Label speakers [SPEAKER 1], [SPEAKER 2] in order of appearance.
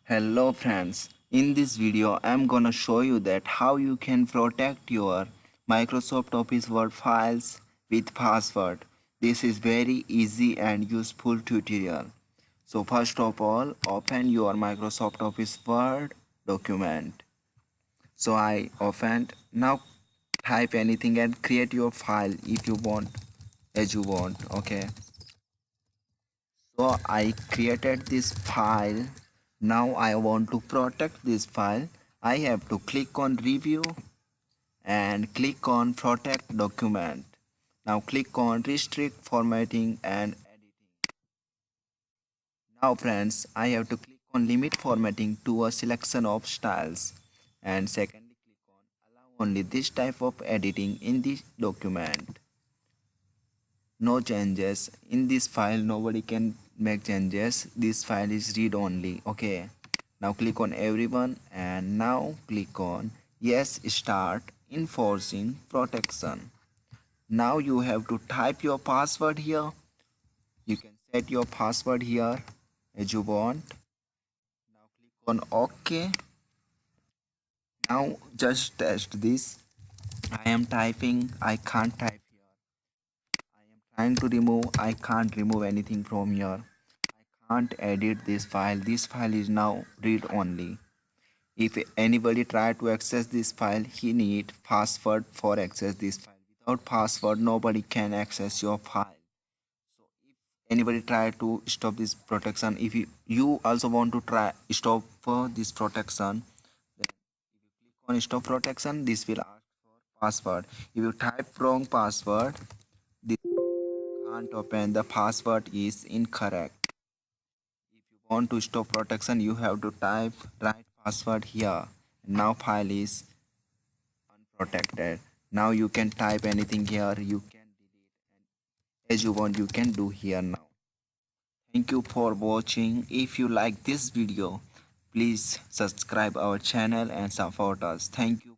[SPEAKER 1] Hello friends, in this video I'm gonna show you that how you can protect your Microsoft Office Word files with password. This is very easy and useful tutorial. So first of all, open your Microsoft Office Word document. So I opened. Now type anything and create your file if you want as you want. Okay. So I created this file. Now I want to protect this file. I have to click on review and click on protect document. Now click on restrict formatting and editing. Now friends, I have to click on limit formatting to a selection of styles, and secondly click on allow only this type of editing in this document. No changes in this file, nobody can make changes. This file is read only. Okay, now click on everyone and now click on yes, start enforcing protection. Now you have to type your password here. You can set your password here as you want. Now click on OK. Now just test this. I am typing, I can't type here. I am trying to remove, I can't remove anything from here. Can't edit this file. This file is now read only. If anybody try to access this file, he need password for access this file. Without password, nobody can access your file. So if anybody try to stop this protection, if you also want to try stop this protection, then if you click on stop protection, this will ask for password. If you type wrong password, this can't open. The password is incorrect. If you want to stop protection, you have to type right password here. Now file is unprotected. Now you can type anything here, you can delete, and as you want you can do here now. Thank you for watching. If you like this video, please subscribe our channel and support us. Thank you.